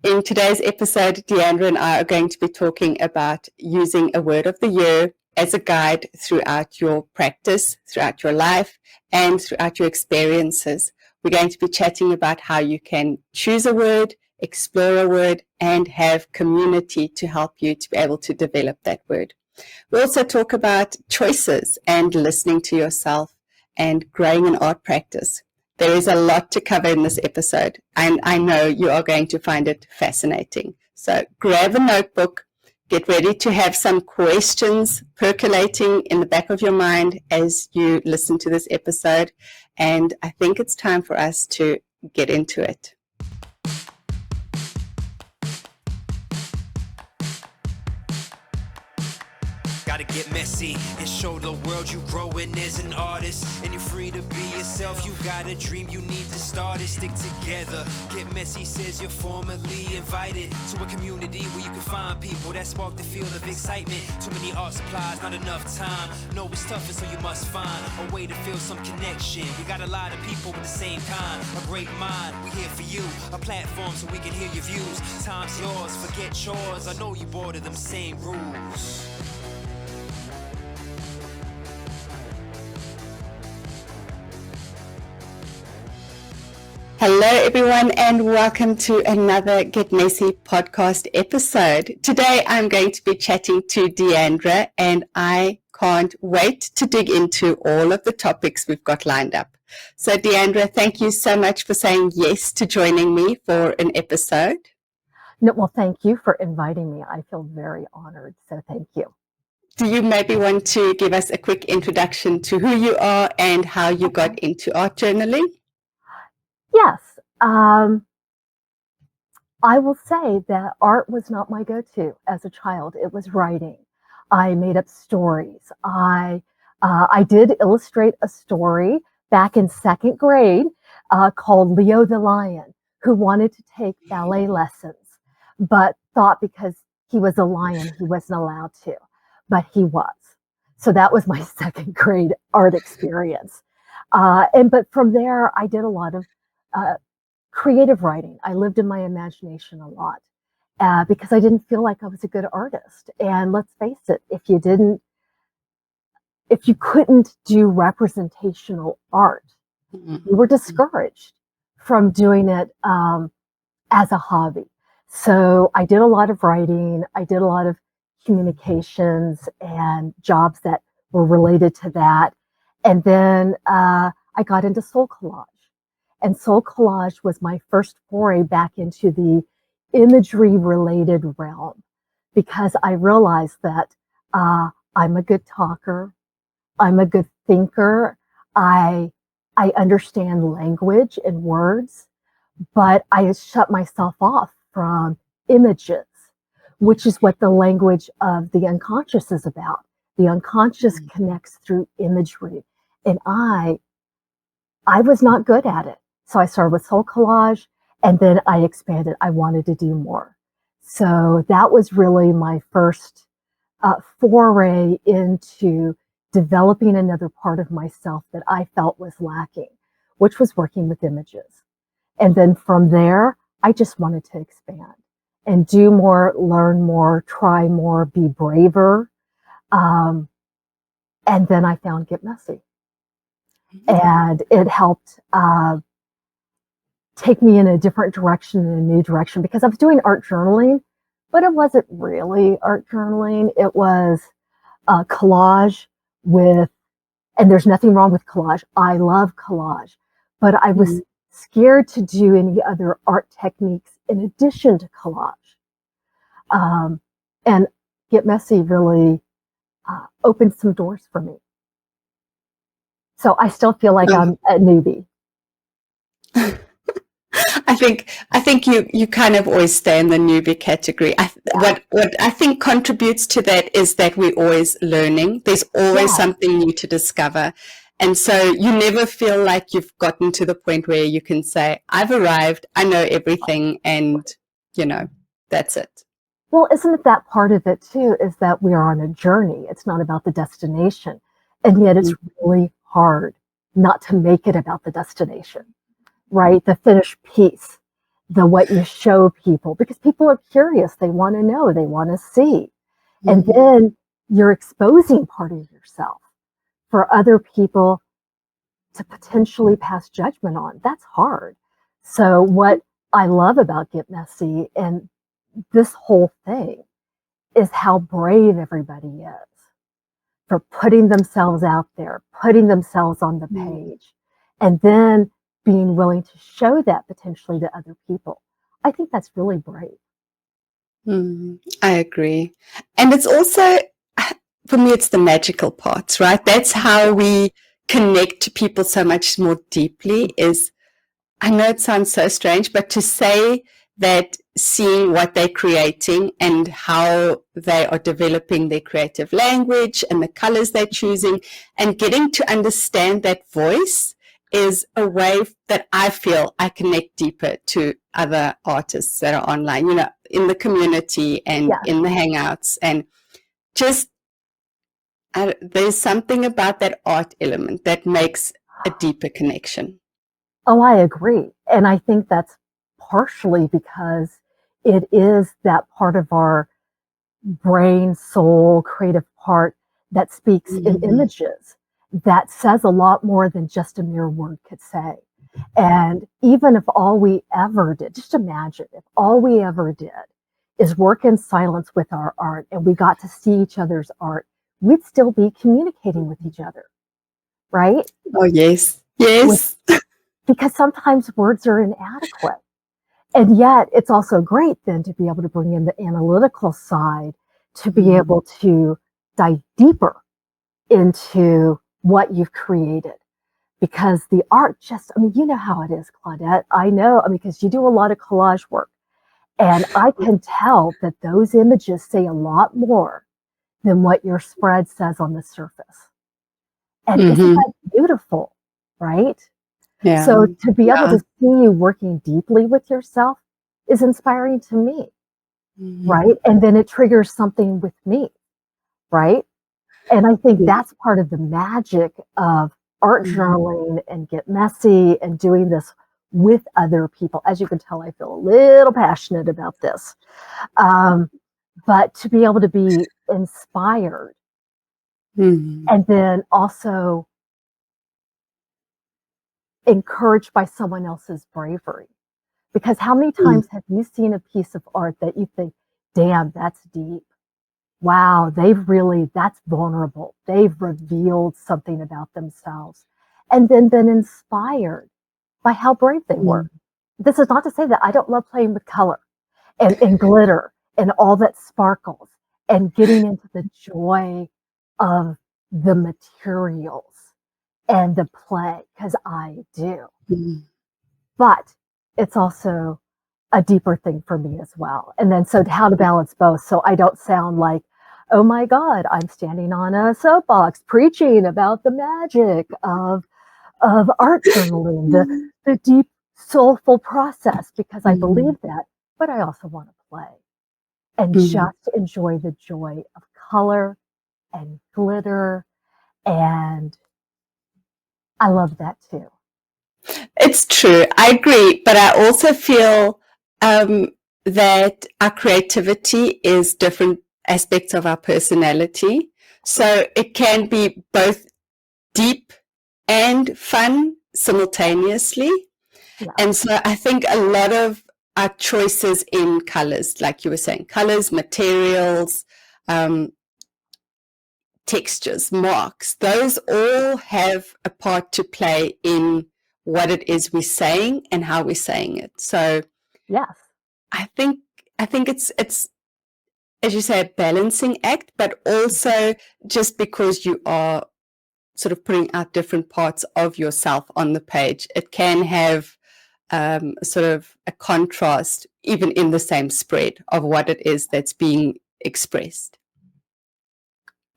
In today's episode, Deandra and I are going to be talking about using a word of the year as a guide throughout your practice, throughout your life, and throughout your experiences. We're going to be chatting about how you can choose a word, explore a word, and have community to help you to be able to develop that word. We also talk about choices and listening to yourself and growing an art practice. There is a lot to cover in this episode, and I know you are going to find it fascinating. So grab a notebook, get ready to have some questions percolating in the back of your mind as you listen to this episode, and I think it's time for us to get into it. Gotta get messy and show the world you growing as an artist. And you're free to be yourself. You got a dream, you need to start it. Stick together. Get messy says you're formally invited to a community where you can find people that spark the feel of excitement. Too many art supplies, not enough time. No, it's tough, and so you must find a way to feel some connection. We got a lot of people with the same kind, a great mind. We here for you, a platform so we can hear your views. Time's yours, forget chores. I know you bored of them same rules. Hello, everyone, and welcome to another Get Messy podcast episode. Today, I'm going to be chatting to Deandra, and I can't wait to dig into all of the topics we've got lined up. So, Deandra, thank you so much for saying yes to joining me for an episode. No, well, thank you for inviting me. I feel very honored, so thank you. Do you maybe want to give us a quick introduction to who you are and how you got into art journaling? Yes, I will say that art was not my go-to as a child. It was writing. I made up stories. I did illustrate a story back in second grade called Leo the Lion, who wanted to take ballet lessons, but thought because he was a lion, he wasn't allowed to, but he was. So that was my second grade art experience. But from there, I did a lot of creative writing. I lived in my imagination a lot because I didn't feel like I was a good artist. And let's face it, if you couldn't do representational art, you were discouraged from doing it as a hobby. So I did a lot of writing. I did a lot of communications and jobs that were related to that. And then I got into soul collage. And soul collage was my first foray back into the imagery related realm because I realized that I'm a good talker. I'm a good thinker. I understand language and words, but I shut myself off from images, which is what the language of the unconscious is about. The unconscious connects through imagery. And I was not good at it. So I started with soul collage and then I expanded. I wanted to do more. So that was really my first foray into developing another part of myself that I felt was lacking, which was working with images. And then from there, I just wanted to expand and do more, learn more, try more, be braver. And then I found Get Messy. And it helped take me in a different direction, in a new direction, because I was doing art journaling, but it wasn't really art journaling. It was collage and there's nothing wrong with collage. I love collage, but I was scared to do any other art techniques in addition to collage. And Get Messy really opened some doors for me. So I still feel like I'm a newbie. I think you kind of always stay in the newbie category. What I think contributes to that is that we're always learning. There's always something new to discover. And so you never feel like you've gotten to the point where you can say, I've arrived, I know everything, and, that's it. Well, isn't it that part of it too, is that we are on a journey. It's not about the destination. And yet it's really hard not to make it about the destination, right? The finished piece. what you show people, because people are curious. They want to know, they want to see. And Mm-hmm. then you're exposing part of yourself for other people to potentially pass judgment on. That's hard. So what I love about Get Messy and this whole thing is how brave everybody is for putting themselves out there, putting themselves on the page, and then being willing to show that potentially to other people. I think that's really brave. I agree. And it's also, for me, it's the magical parts, right? That's how we connect to people so much more deeply is, I know it sounds so strange, but to say that seeing what they're creating and how they are developing their creative language and the colors they're choosing and getting to understand that voice is a way that I feel I connect deeper to other artists that are online, you know, in the community and Yes. in the hangouts. And just there's something about that art element that makes a deeper connection. Oh, I agree. And I think that's partially because it is that part of our brain, soul, creative part that speaks in images that says a lot more than just a mere word could say. And even if all we ever did, just imagine if all we ever did is work in silence with our art and we got to see each other's art, we'd still be communicating with each other, right? Oh, yes. With, Yes. because sometimes words are inadequate. And yet it's also great then to be able to bring in the analytical side to be able to dive deeper into what you've created. Because the art just, I mean, you know how it is, Claudette. I know, I mean, because you do a lot of collage work. And I can tell that those images say a lot more than what your spread says on the surface. And isn't Mm-hmm. that beautiful, right? Yeah. So to be able Yeah. to see you working deeply with yourself is inspiring to me, right? And then it triggers something with me, right? And I think that's part of the magic of art journaling and Get Messy and doing this with other people. As you can tell, I feel a little passionate about this. But to be able to be inspired and then also encouraged by someone else's bravery. Because how many times have you seen a piece of art that you think, damn, that's deep? Wow, that's vulnerable. They've revealed something about themselves and then been inspired by how brave they were. This is not to say that I don't love playing with color and glitter and all that sparkles and getting into the joy of the materials and the play, because I do. But it's also a deeper thing for me as well. And then so how to balance both so I don't sound like, oh my God, I'm standing on a soapbox preaching about the magic of art journaling, the deep soulful process, because I believe that, but I also want to play and just enjoy the joy of color and glitter. And I love that too. It's true. I agree. But I also feel that our creativity is different aspects of our personality. So it can be both deep and fun simultaneously. Yeah. And so I think a lot of our choices in colors, like you were saying, colors, materials, um, textures, marks, those all have a part to play in what it is we're saying and how we're saying it. So Yes. I think it's as you say, a balancing act, but also just because you are sort of putting out different parts of yourself on the page, it can have sort of a contrast even in the same spread of what it is that's being expressed.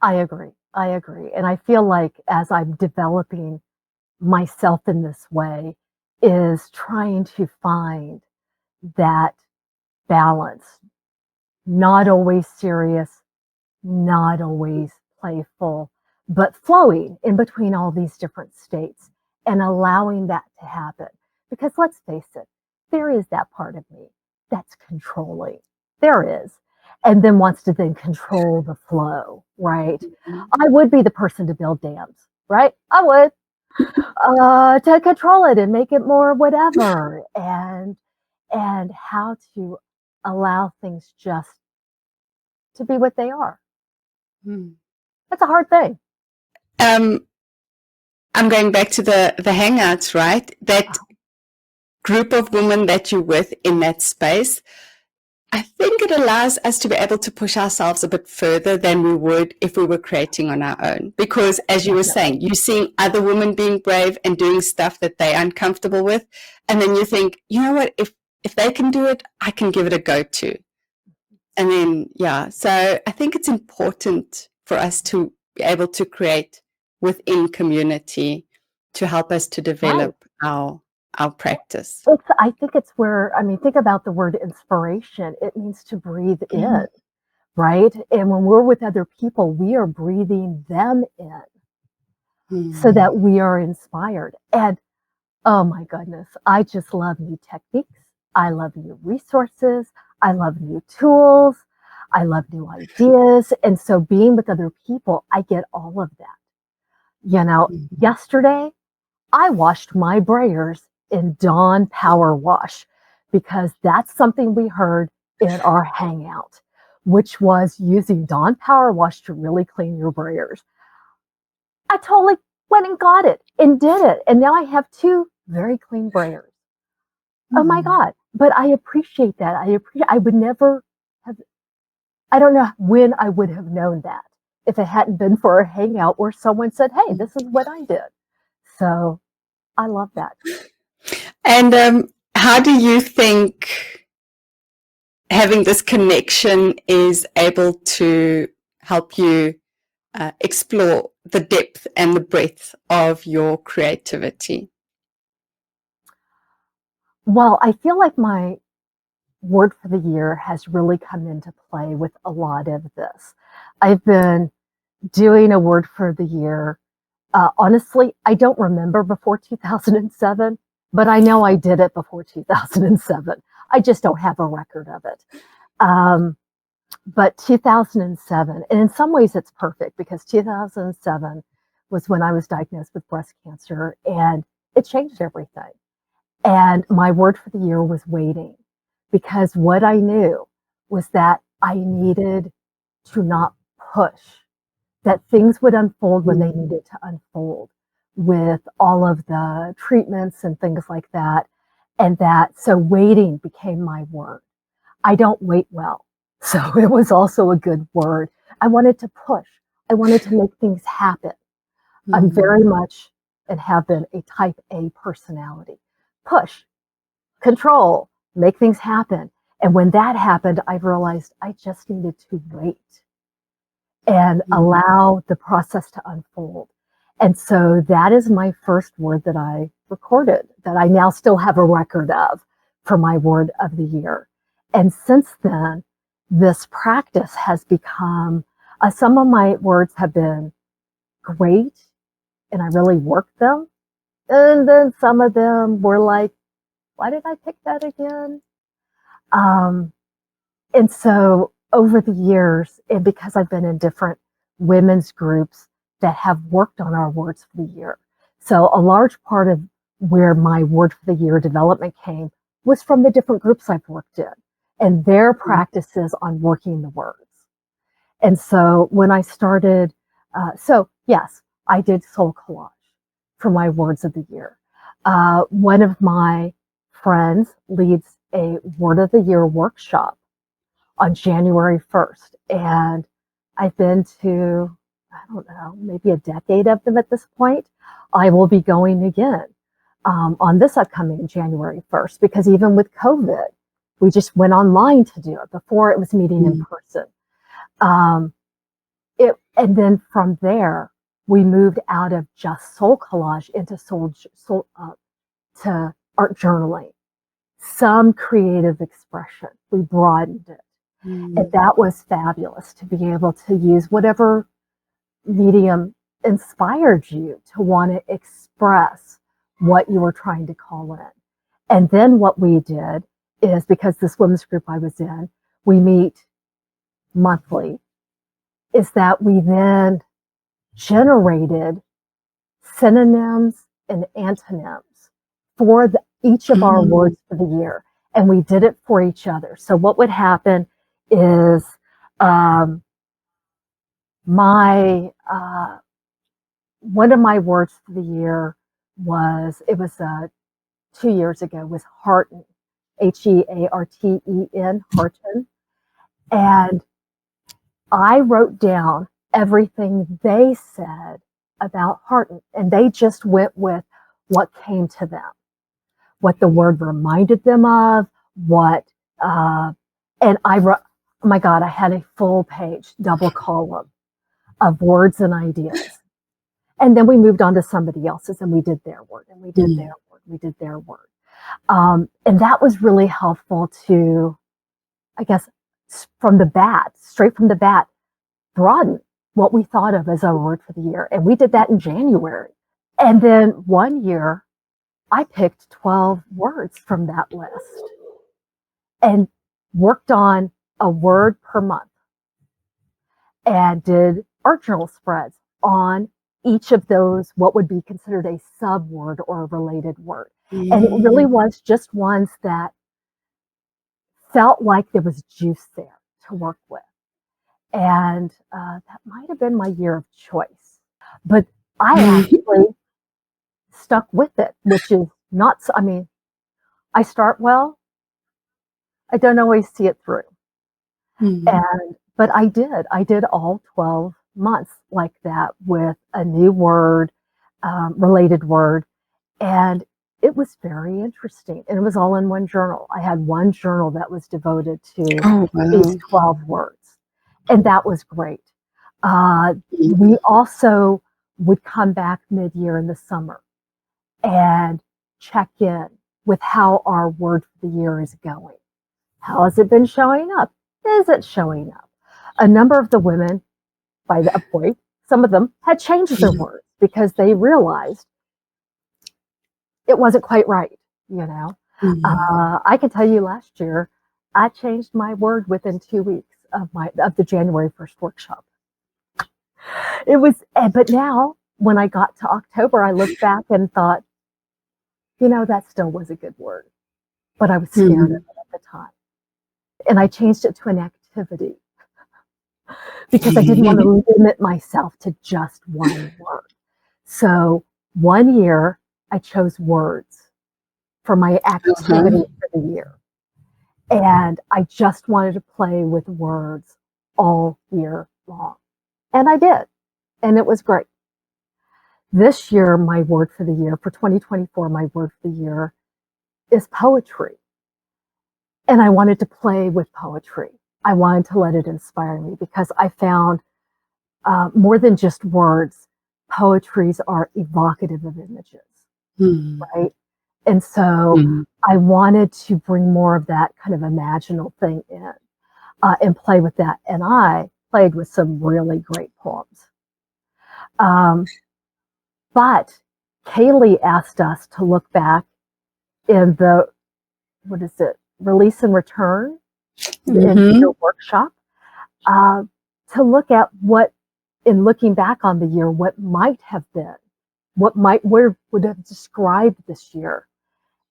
I agree. I agree. And I feel like as I'm developing myself in this way, is trying to find that balance, not always serious, not always playful, but flowing in between all these different states and allowing that to happen. Because let's face it, there is that part of me that's controlling. There is. And then wants to then control the flow, right? I would be the person to build dams, right? I would. To control it and make it more whatever, and how to allow things just to be what they are. That's a hard thing. I'm going back to the hangouts, right? That group of women that you're with in that space, I think it allows us to be able to push ourselves a bit further than we would if we were creating on our own. Because as you were saying, you're seeing other women being brave and doing stuff that they're uncomfortable with. And then you think, you know what, if they can do it, I can give it a go too. And then, yeah, so I think it's important for us to be able to create within community to help us to develop our practice. I think it's where, I mean, think about the word inspiration. It means to breathe in, right? And when we're with other people, we are breathing them in so that we are inspired. And oh my goodness, I just love new techniques. I love new resources. I love new tools. I love new ideas. And so being with other people, I get all of that. You know, yesterday I washed my brayers in Dawn Power Wash because that's something we heard in our hangout, which was using Dawn Power Wash to really clean your brayers. I totally went and got it and did it. And now I have 2 very clean brayers. Oh my God. But I appreciate that. I would never have, I don't know when I would have known that if it hadn't been for a hangout where someone said, hey, this is what I did. So I love that. And how do you think having this connection is able to help you explore the depth and the breadth of your creativity? Well, I feel like my word for the year has really come into play with a lot of this. I've been doing a word for the year. Honestly, I don't remember before 2007, but I know I did it before 2007. I just don't have a record of it. But 2007, and in some ways it's perfect because 2007 was when I was diagnosed with breast cancer and it changed everything. And my word for the year was waiting because what I knew was that I needed to not push, that things would unfold when they needed to unfold with all of the treatments and things like that. And that, so waiting became my word. I don't wait well. So it was also a good word. I wanted to push. I wanted to make things happen. I'm very much and have been a type A personality. Push, control, make things happen. And when that happened, I realized I just needed to wait and allow the process to unfold. And so that is my first word that I recorded, that I now still have a record of for my word of the year. And since then, this practice has become, some of my words have been great and I really worked them. And then some of them were like, why did I pick that again? And so over the years, and because I've been in different women's groups that have worked on our words for the year. So a large part of where my word for the year development came was from the different groups I've worked in and their practices on working the words. And so when I started, so yes, I did soul collage for my words of the year. One of my friends leads a word of the year workshop on January 1st. And I've been to, I don't know, maybe a decade of them at this point. I will be going again on this upcoming January 1st, because even with COVID, we just went online to do it. Before it was meeting in person. And then from there, we moved out of just soul collage into to art journaling, some creative expression. We broadened it. And that was fabulous to be able to use whatever medium inspired you to want to express what you were trying to call in. And then what we did is, because this women's group I was in, we meet monthly, is that we then generated synonyms and antonyms for each of our words for the year. And we did it for each other. So what would happen is my one of my words for the year was, it was 2 years ago, was hearten, Hearten, hearten. And I wrote down everything they said about hearten, and they just went with what came to them, what the word reminded them of, and I wrote, oh my God, I had a full page, double column of words and ideas. And then we moved on to somebody else's, and we did their word, and we did their word, we did their word. And that was really helpful to, I guess, straight from the bat, broaden what we thought of as our word for the year. And we did that in January. And then one year, I picked 12 words from that list and worked on a word per month and did art journal spreads on each of those, what would be considered a sub word or a related word. And it really was just ones that felt like there was juice there to work with. And that might have been my year of choice. But I actually stuck with it, which is not, I mean, I start well, I don't always see it through. But I did all 12 months like that with a new word, related word. And it was very interesting. And it was all in one journal. I had one journal that was devoted to these 12 words. And that was great. We also would come back mid-year in the summer and check in with how our word for the year is going. How has it been showing up? Is it showing up? A number of the women, by that point, some of them had changed their words because they realized it wasn't quite right, you know. I can tell you last year, I changed my word within 2 weeks of the January 1st workshop. It was, but now when I got to October, I looked back and thought, you know, that still was a good word, but I was scared of it at the time. And I changed it to an activity because I didn't want to limit myself to just one word. So one year I chose words for my activity for the year. And I just wanted to play with words all year long. And I did. And it was great. This year, my word for the year, for 2024, my word for the year is poetry. And I wanted to play with poetry. I wanted to let it inspire me because I found more than just words, poetries are evocative of images, right? And so I wanted to bring more of that kind of imaginal thing in and play with that. And I played with some really great poems. But Kaylee asked us to look back in the, release and return in your workshop, to look at what, in looking back on the year, what might have been, what would have described this year.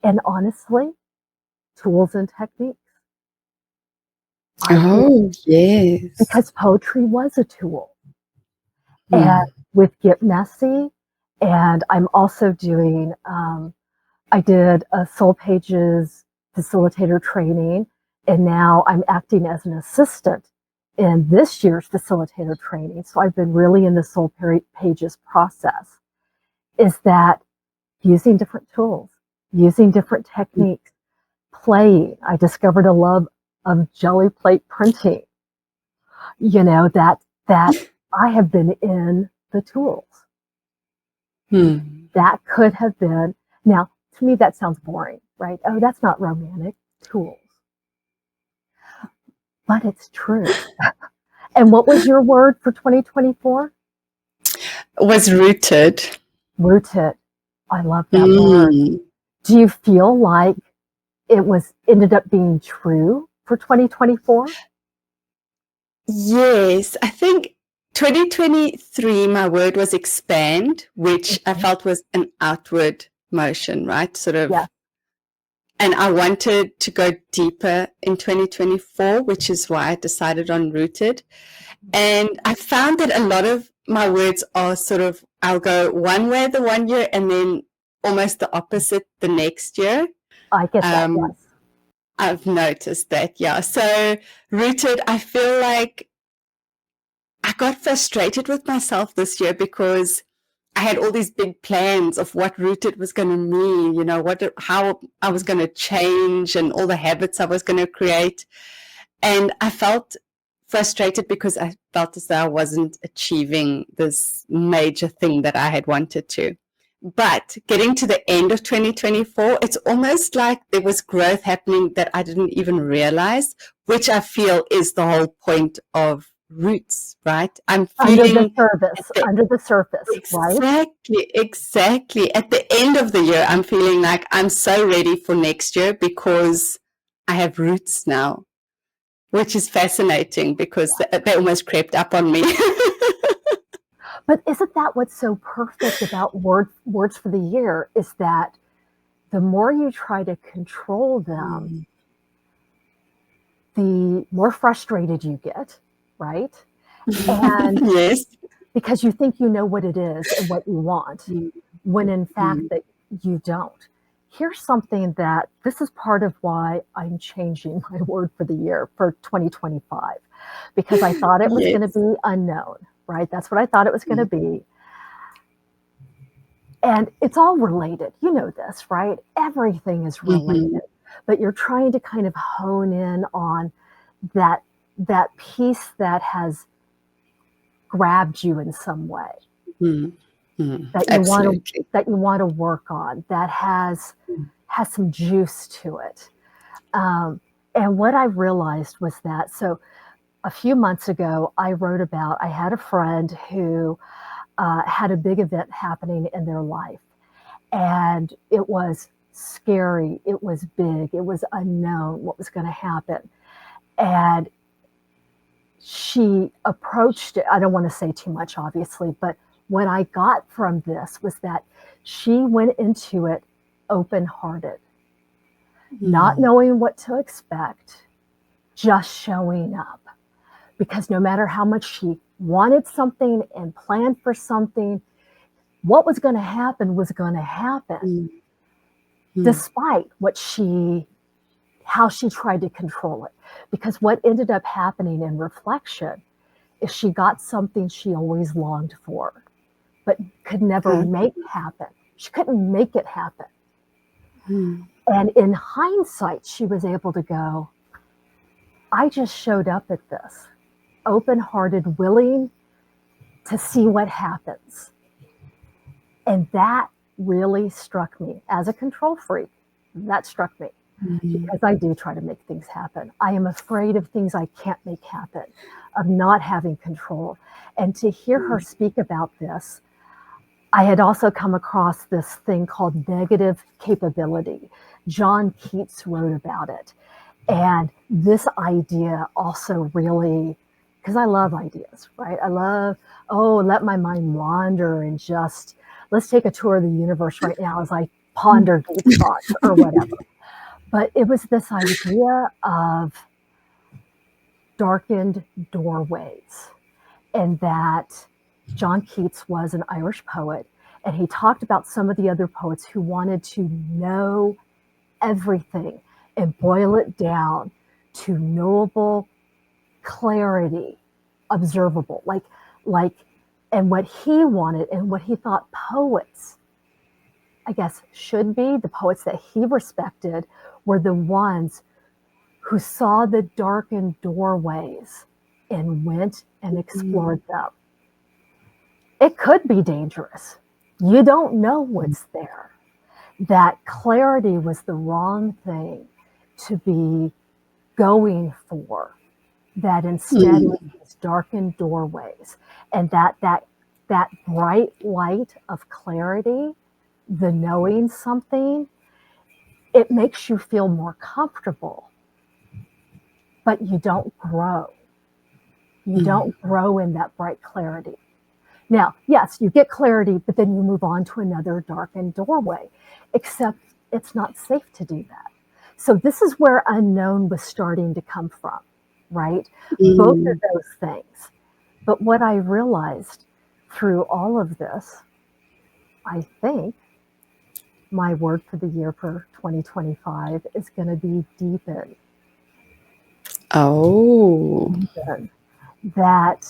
And honestly, tools and techniques. Yes. Because poetry was a tool. And with Get Messy, and I'm also doing, I did a Soul Pages facilitator training, and now I'm acting as an assistant in this year's facilitator training. So I've been really in the Soul Pages process, is that using different tools, using different techniques, playing. I discovered a love of jelly plate printing, you know, that I have been in the tools. That could have been, now to me that sounds boring, right? Oh, that's not romantic. Tools. But it's true. And what was your word for 2024? Was rooted. Rooted. I love that word. Do you feel like it was ended up being true for 2024? Yes, I think 2023, my word was expand, which I felt was an outward motion, right? Sort of. Yeah. And I wanted to go deeper in 2024, which is why I decided on rooted. And I found that a lot of my words are sort of, I'll go one way the one year and then almost the opposite the next year. I get that, yes. I've noticed that, yeah. So rooted, I feel like I got frustrated with myself this year because I had all these big plans of what rooted was going to mean, you know, how I was going to change and all the habits I was going to create. And I felt frustrated because I felt as though I wasn't achieving this major thing that I had wanted to. But getting to the end of 2024, it's almost like there was growth happening that I didn't even realize, which I feel is the whole point of roots, right? I'm feeling under the surface, right? Exactly. At the end of the year, I'm feeling like I'm so ready for next year because I have roots now, which is fascinating because they almost crept up on me. But isn't that what's so perfect about words for the year is that the more you try to control them, the more frustrated you get, right? And yes. because you think you know what it is and what you want, when in fact that you don't. Here's something that this is part of why I'm changing my word for the year for 2025, because I thought it was going to be unknown, right? That's what I thought it was going to be. And it's all related. You know this, right? Everything is related. But you're trying to kind of hone in on that piece that has grabbed you in some way. That you want to work on, that has some juice to it. And what I realized was that, so a few months ago, I had a friend who had a big event happening in their life. And it was scary, it was big, it was unknown what was going to happen. And she approached it, I don't want to say too much, obviously, but what I got from this was that she went into it open-hearted, not knowing what to expect, just showing up. Because no matter how much she wanted something and planned for something, what was going to happen was going to happen, despite how she tried to control it. Because what ended up happening in reflection is she got something she always longed for, but could never make happen. She couldn't make it happen. And in hindsight, she was able to go, I just showed up at this, open-hearted, willing to see what happens. And that really struck me as a control freak. That struck me because I do try to make things happen. I am afraid of things I can't make happen, of not having control. And to hear her speak about this, I had also come across this thing called negative capability. John Keats wrote about it. And this idea also really, because I love ideas, right? I love, let my mind wander and just, let's take a tour of the universe right now as I ponder these thoughts or whatever. But it was this idea of darkened doorways, and that John Keats was an Irish poet, and he talked about some of the other poets who wanted to know everything and boil it down to knowable clarity, observable, and what he wanted and what he thought poets, I guess, should be, the poets that he respected, were the ones who saw the darkened doorways and went and explored them. It could be dangerous. You don't know what's there. That clarity was the wrong thing to be going for. That instead it was these darkened doorways, and that bright light of clarity, the knowing something, it makes you feel more comfortable, but you don't grow. You don't grow in that bright clarity. Now, yes, you get clarity, but then you move on to another darkened doorway, except it's not safe to do that. So this is where unknown was starting to come from, right? Both of those things. But what I realized through all of this, I think my word for the year for 2025 is going to be deepen. Oh. Deepen. That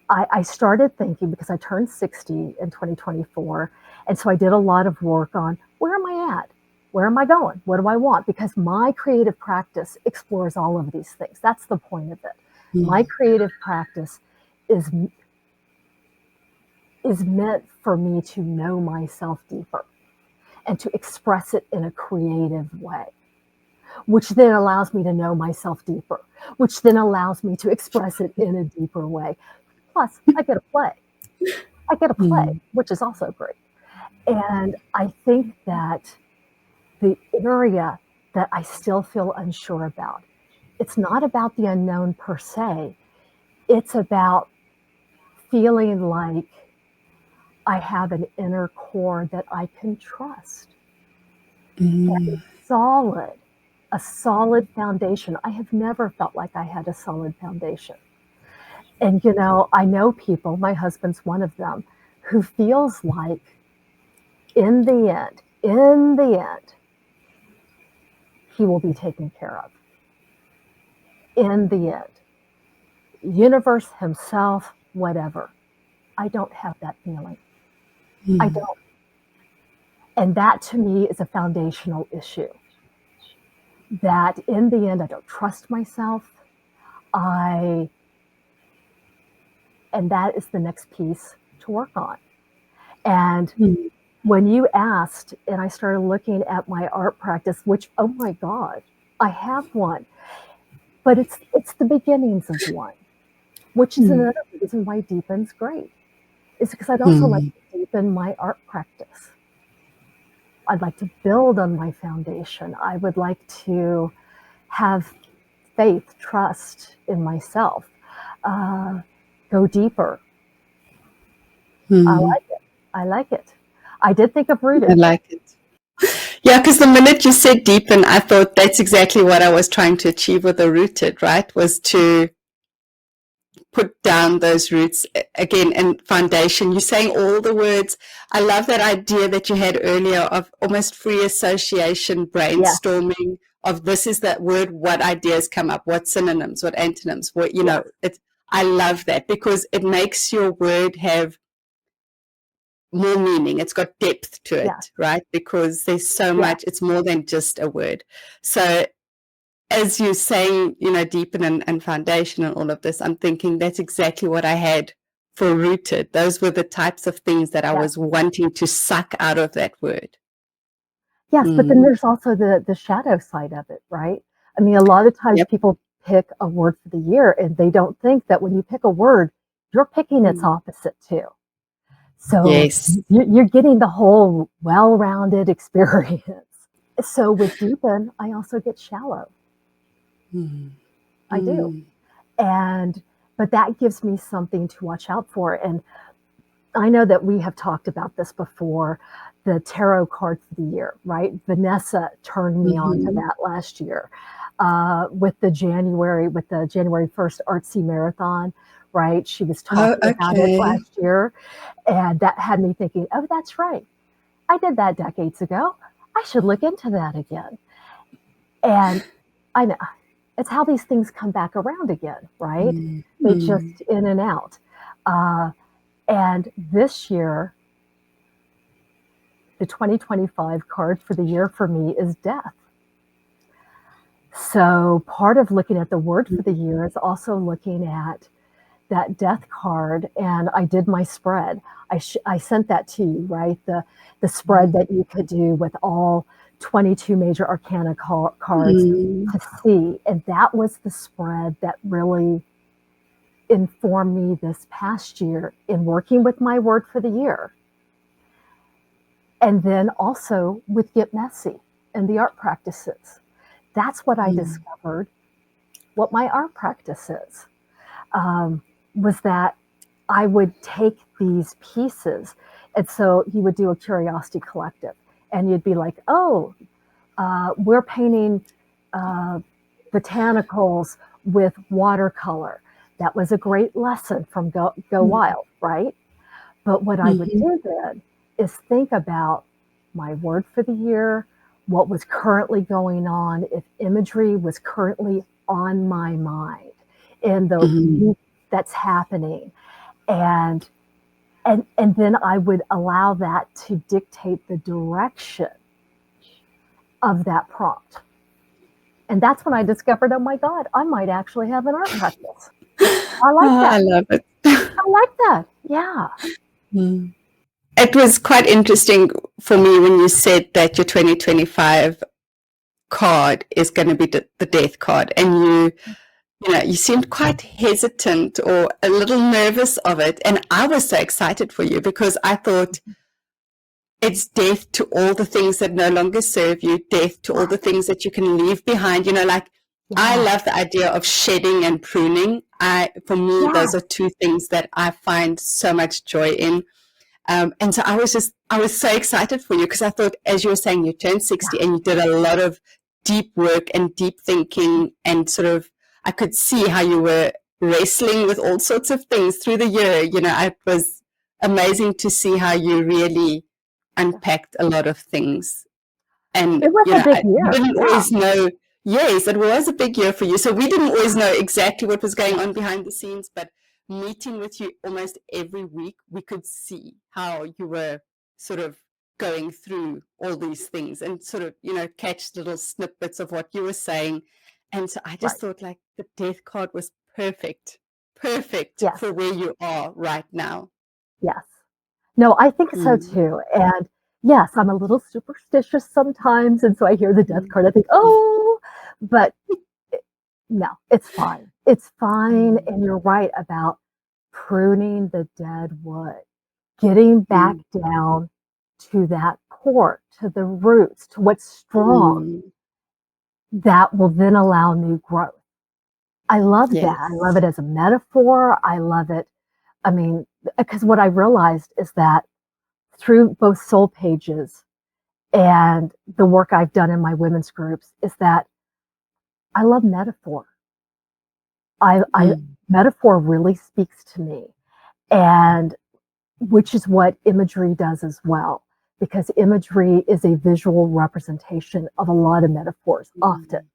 I started thinking, because I turned 60 in 2024, and so I did a lot of work on where am I at? Where am I going? What do I want? Because my creative practice explores all of these things. That's the point of it. My creative practice is meant for me to know myself deeper and to express it in a creative way, which then allows me to know myself deeper, which then allows me to express it in a deeper way. Plus, I get to play. I get to play, which is also great. And I think that the area that I still feel unsure about, it's not about the unknown per se. It's about feeling like I have an inner core that I can trust. Solid, a solid foundation. I have never felt like I had a solid foundation. And, you know, I know people, my husband's one of them, who feels like in the end, he will be taken care of. In the end. Universe, himself, whatever. I don't have that feeling. I don't. And that to me is a foundational issue. That in the end, I don't trust myself. And that is the next piece to work on. And when you asked, and I started looking at my art practice, which, oh my God, I have one, but it's the beginnings of one, which is another reason why deepen's great. Is because I'd also like to deepen my art practice. I'd like to build on my foundation. I would like to have faith, trust in myself, go deeper. I like it. I like it. I did think of rooted. I like it. Yeah, because the minute you said deepen, I thought that's exactly what I was trying to achieve with the rooted, right? Was to put down those roots again and foundation. You're saying all the words. I love that idea that you had earlier of almost free association, brainstorming of this is that word, what ideas come up, what synonyms, what antonyms, what, you know, I love that because it makes your word have more meaning. It's got depth to it, right? Because there's so much, it's more than just a word. So as you're saying, you know, deepen and foundation and all of this, I'm thinking that's exactly what I had for rooted. Those were the types of things that I was wanting to suck out of that word. Yes, but then there's also the shadow side of it, right? I mean, a lot of times people pick a word for the year and they don't think that when you pick a word, you're picking its opposite too. So you're getting the whole well-rounded experience. So with deepen, I also get shallow. I do. But that gives me something to watch out for. And I know that we have talked about this before, the tarot card for the year, right? Vanessa turned me on to that last year with the January 1st Artsy Marathon, right? She was talking about it last year. And that had me thinking, oh, that's right. I did that decades ago. I should look into that again. And I know it's how these things come back around again, right? They just in and out. And this year, the 2025 card for the year for me is death. So part of looking at the word for the year is also looking at that death card. And I did my spread. I sent that to you, right? The spread that you could do with all 22 major arcana cards to see. And that was the spread that really informed me this past year in working with my word for the year. And then also with Get Messy and the art practices. That's what I discovered, what my art practice is, was that I would take these pieces. And so you would do a curiosity collective and you'd be like, oh, we're painting botanicals with watercolor. That was a great lesson from Go Wild, right? But what I would do then is think about my word for the year, what was currently going on, if imagery was currently on my mind in the week that's happening. And then I would allow that to dictate the direction of that prompt. And that's when I discovered, oh my God, I might actually have an art practice. I like that. I love it. I like that. Yeah. It was quite interesting for me when you said that your 2025 card is going to be the death card, and you seemed quite hesitant or a little nervous of it. And I was so excited for you because I thought it's death to all the things that no longer serve you, death to all the things that you can leave behind. I love the idea of shedding and pruning. For me, those are two things that I find so much joy in. And so I was so excited for you because I thought, as you were saying, you turned 60 and you did a lot of deep work and deep thinking, and sort of, I could see how you were wrestling with all sorts of things through the year. It was amazing to see how you really unpacked a lot of things. And, it was a big year. we didn't always know. Yes, it was a big year for you. So we didn't always know exactly what was going on behind the scenes, but meeting with you almost every week, we could see how you were sort of going through all these things and sort of, catch little snippets of what you were saying. And so I just thought like the death card was perfect for where you are right now. Yes. No, I think so too. And yes, I'm a little superstitious sometimes. And so I hear the death card, I think, oh, but no, it's fine. It's fine. And you're right about pruning the dead wood, getting back down to that core, to the roots, to what's strong, that will then allow new growth. I love that. I love it as a metaphor. I love it. I mean, because what I realized is that through both soul pages and the work I've done in my women's groups is that I love metaphor. Metaphor really speaks to me, and which is what imagery does as well, because imagery is a visual representation of a lot of metaphors often,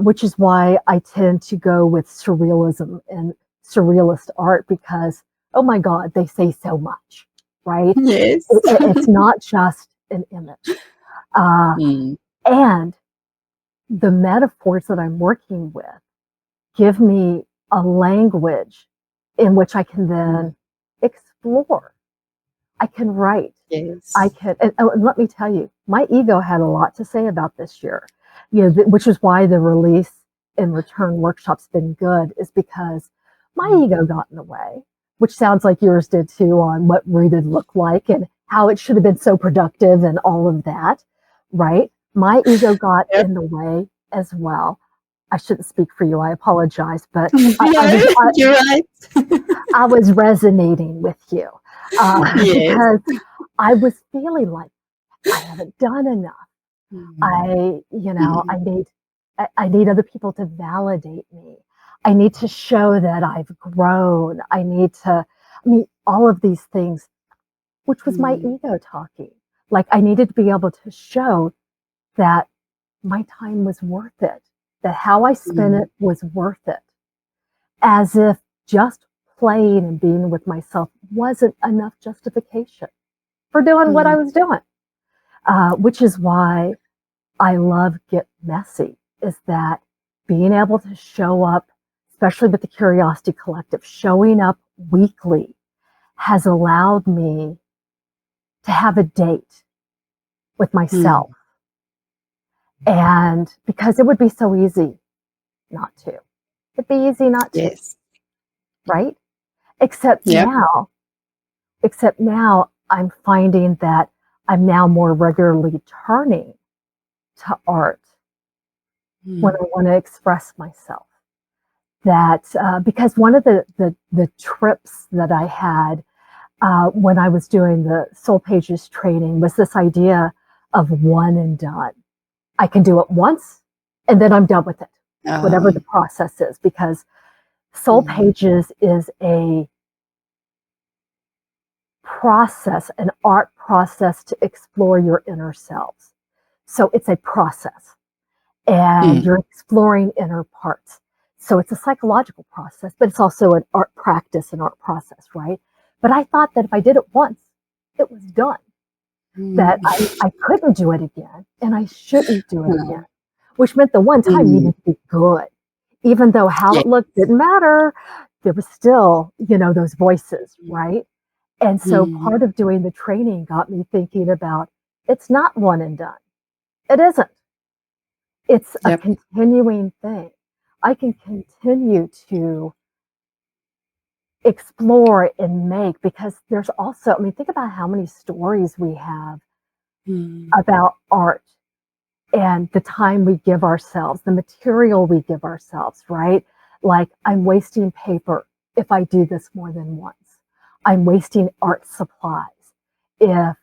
which is why I tend to go with surrealism and surrealist art because, oh my God, they say so much, right? Yes. It's not just an image. And the metaphors that I'm working with give me a language in which I can then explore. I can write. Yes. I can, and let me tell you, my ego had a lot to say about this year, which is why the release and return workshop's been good, is because my ego got in the way, which sounds like yours did too, on what rooted looked like and how it should have been so productive and all of that, right? My ego got in the way as well. I shouldn't speak for you. I apologize, but you're right. I was resonating with you because I was feeling like I haven't done enough. I need other people to validate me. I need to show that I've grown. All of these things, which was my ego talking. Like I needed to be able to show that my time was worth it, that how I spent it was worth it, as if just playing and being with myself wasn't enough justification for doing what I was doing, which is why I love Get Messy, is that being able to show up, especially with the Curiosity Collective, showing up weekly has allowed me to have a date with myself. And because it would be so easy not to. It'd be easy not to. Yes. Right? Except now I'm finding that I'm now more regularly turning to art when I want to express myself. That because one of the trips that I had when I was doing the Soul Pages training was this idea of one and done. I can do it once and then I'm done with it, whatever the process is, because Soul Pages is a process, an art process to explore your inner selves. So it's a process and you're exploring inner parts. So it's a psychological process, but it's also an art practice, an art process, right? But I thought that if I did it once, it was done. That I couldn't do it again and I shouldn't do it again, which meant the one time needed to be good. Even though how it looked didn't matter, there was still, those voices, right? And so part of doing the training got me thinking about it's not one and done. It isn't. It's a continuing thing. I can continue to explore and make, because there's also, think about how many stories we have about art and the time we give ourselves, the material we give ourselves, right? Like, I'm wasting paper if I do this more than once. I'm wasting art supplies if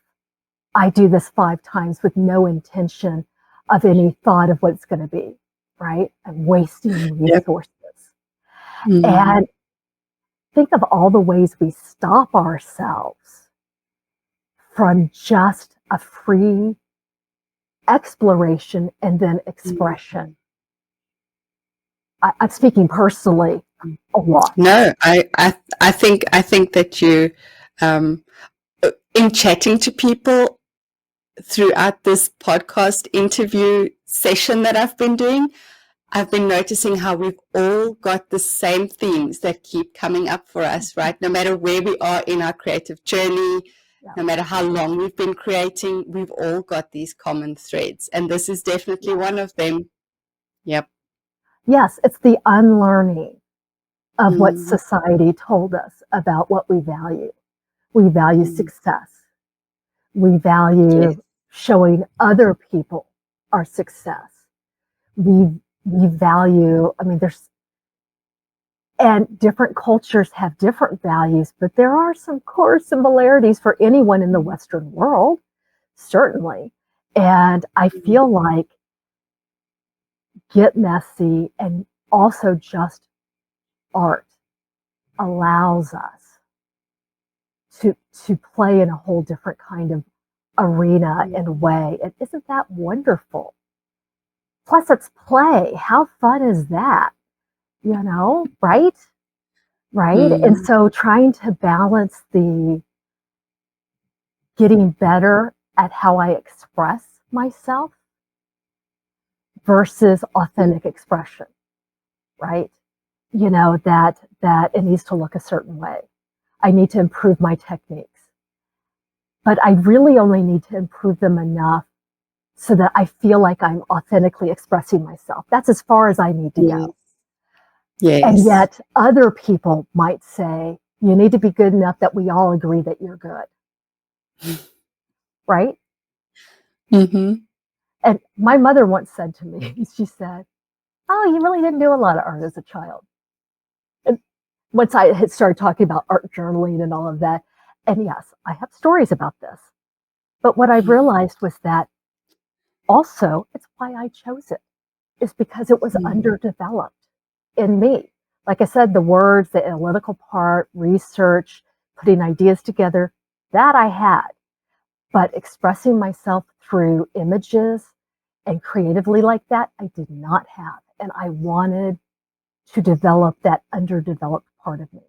I do this 5 times with no intention of any thought of what it's going to be, right? I'm wasting resources. And think of all the ways we stop ourselves from just a free exploration and then expression. I'm speaking personally a lot. No, I think that you, in chatting to people throughout this podcast interview session that I've been doing, I've been noticing how we've all got the same themes that keep coming up for us, right? No matter where we are in our creative journey, no matter how long we've been creating, we've all got these common threads. And this is definitely one of them. Yep. Yes, it's the unlearning of what society told us about what we value. We value success. We value showing other people our success. We value, and different cultures have different values, but there are some core similarities for anyone in the Western world, certainly. And I feel like Get Messy and also just art allows us to play in a whole different kind of arena and way. And isn't that wonderful? Plus, it's play. How fun is that? Right? Right? And so trying to balance the getting better at how I express myself versus authentic expression, right? That it needs to look a certain way. I need to improve my techniques. But I really only need to improve them enough so that I feel like I'm authentically expressing myself. That's as far as I need to go. Yes. And yet other people might say, you need to be good enough that we all agree that you're good. Right? And my mother once said to me, she said, oh, you really didn't do a lot of art as a child. And once I had started talking about art journaling and all of that, and yes, I have stories about this. But what I realized was that also it's why I chose it, is because it was underdeveloped in me. Like I said, the words, the analytical part, research, putting ideas together, that I had. But expressing myself through images and creatively like that, I did not have. And I wanted to develop that underdeveloped part of me.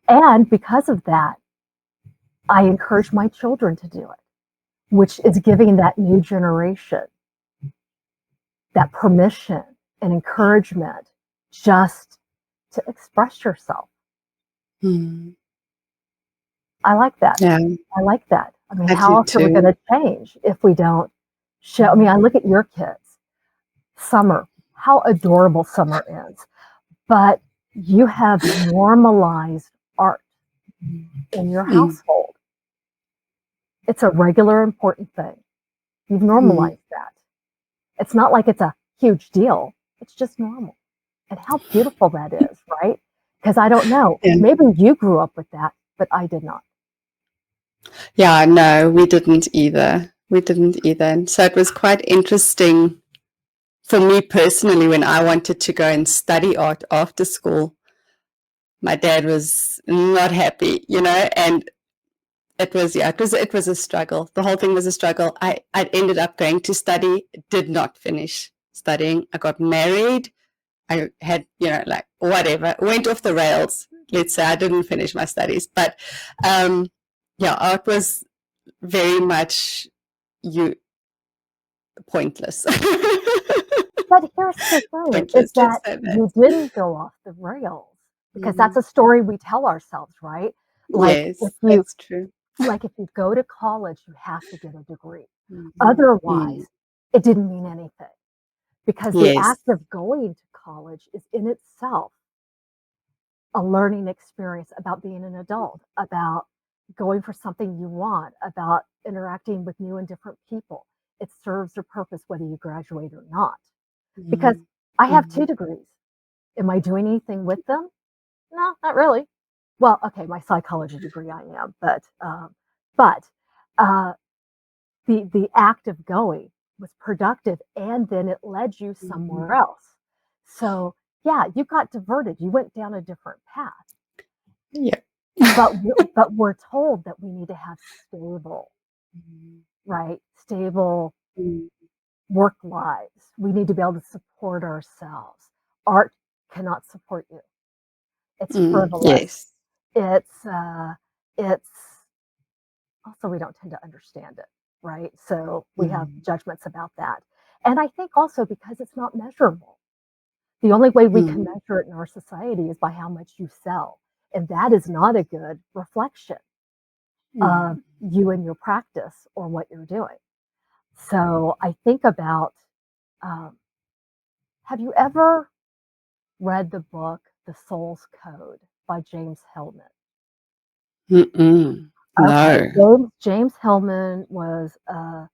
And because of that, I encourage my children to do it, which is giving that new generation that permission and encouragement just to express yourself. I like that. Yeah. I like that. I how do else are we too. going to change if we don't show? I look at your kids. Summer, how adorable Summer is. But you have normalized art in your household. It's a regular, important thing. You've Mm. normalized that. It's not like it's a huge deal. It's just normal. And how beautiful that is, right? Because I don't know, Yeah. maybe you grew up with that, but I did not. Yeah, no, we didn't either. We didn't either. And so it was quite interesting for me personally when I wanted to go and study art after school. My dad was not happy, and it was a struggle. The whole thing was a struggle. I ended up going to study, did not finish studying. I got married. I had, like whatever, went off the rails. Let's say I didn't finish my studies, but yeah, art was very much you pointless. But here's the thing is Pointless, let's that say that. you didn't go off the rails because that's Mm. a story we tell ourselves, right? Like if Yes, you that's true. like if you go to college, you have to get a degree. Mhm. Otherwise, Mm. it didn't mean anything because the Yes. act of going to college is in itself a learning experience about being an adult, about going for something you want, about interacting with new and different people. It serves a purpose whether you graduate or not. Because Mm. I have Mm. 2 degrees. Am I doing anything with them? No, not really. Well, okay, my psychology degree I am, but uh, the act of going was productive, and then it led you somewhere Mhm. else. So yeah, you got diverted. You went down a different path. Yeah. But we're told that we need to have stable, Mhm. right? Stable Mm. work lives. We need to be able to support ourselves. Art cannot support you. It's Mm. frivolous. Yes. It's also we don't tend to understand it, right? So we have Mm. judgments about that. And I think also because it's not measurable. The only way we can Mm. measure it in our society is by how much you sell. And that is not a good reflection of Mm. you and your practice or what you're doing. So I think about um, have you ever read the book The Soul's Code by James Hillman? Mm-mm. Okay, No. James Hillman was a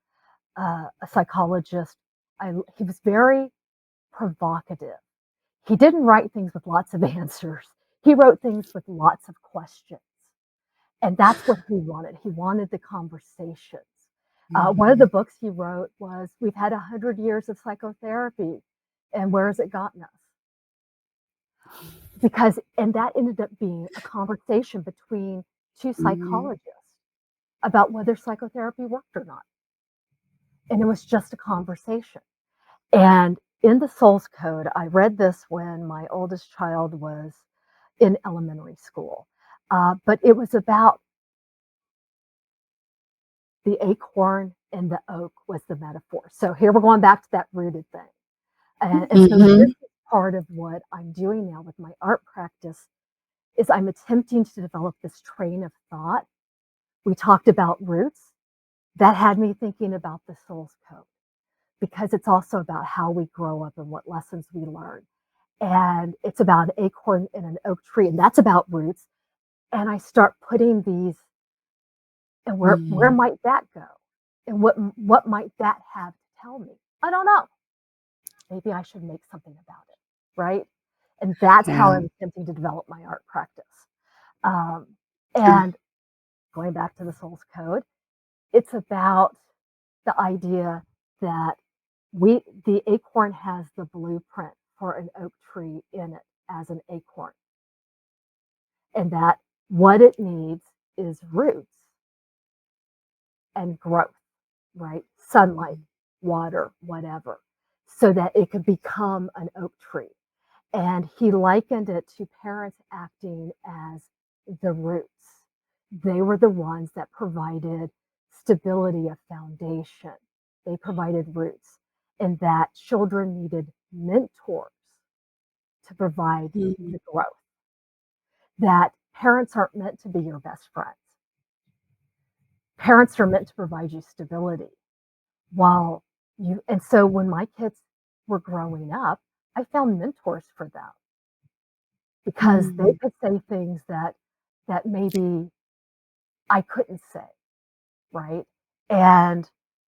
psychologist. He was very provocative. He didn't write things with lots of answers. He wrote things with lots of questions. And that's what he wanted. He wanted the conversations. One of the Mm. books he wrote was We've Had 100 Years of Psychotherapy, and where has it gotten us? And that ended up being a conversation between two Mm. psychologists about whether psychotherapy worked or not. And it was just a conversation. And in the Soul's Code, I read this when my oldest child was in elementary school. But it was about the acorn and the oak was the metaphor. So here we're going back to that rooted thing. And so this Mhm. is part of what I'm doing now with my art practice is I'm attempting to develop this train of thought. We talked about roots. That had me thinking about the soul's code because it's also about how we grow up and what lessons we learn. And it's about an acorn and an oak tree, and that's about roots. And I start putting these, and where Mm. might that go? And what might that have to tell me? I don't know. Maybe I should make something about it, right? And that's how Yeah. I'm attempting to develop my art practice. Um, and going back to the soul's code, it's about the idea that the acorn has the blueprint for an oak tree in it as an acorn, and that what it needs is roots and growth, right? Sunlight, water, whatever, so that it could become an oak tree. And he likened it to parents acting as the roots. They were the ones that provided stability of foundation. They provided roots, and that children needed mentors to provide Mm. the growth. That parents aren't meant to be your best friends. Parents are meant to provide you stability while and so when my kids were growing up, I found mentors for them because they Mm. could say things that maybe I couldn't say, right? And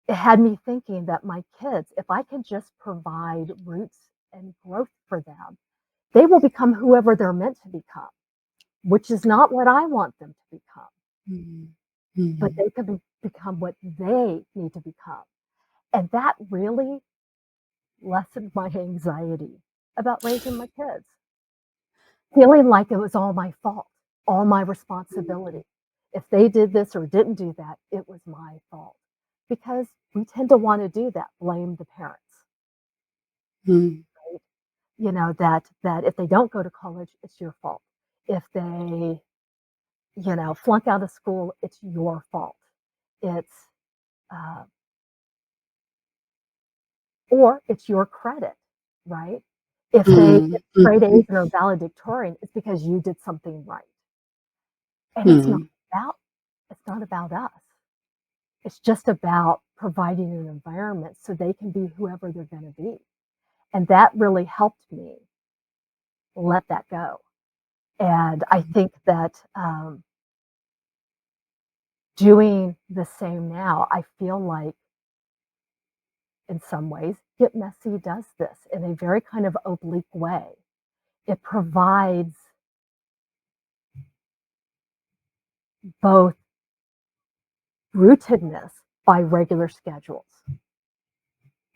it had me thinking that my kids, if I can just provide roots and growth for them, they will become whoever they're meant to become, which is not what I want them to become, Mm. but Mm. they can become what they need to become. And that really lessened my anxiety about raising my kids, feeling like it was all my fault, all my responsibility. If they did this or didn't do that, it was my fault. Because we tend to want to do that, blame the parents. Mm. Right? You know, that if they don't go to college, it's your fault. If they, flunk out of school, it's your fault. It's uh, or it's your credit, right? If they Mm. get straight Mhm. A's and are valedictorian, it's because you did something right. And Mm. it's not about us. It's just about providing an environment so they can be whoever they're going to be. And that really helped me let that go. And I think that doing the same now, I feel like in some ways, Get Messy does this in a very kind of oblique way. It provides both rootedness by regular schedules,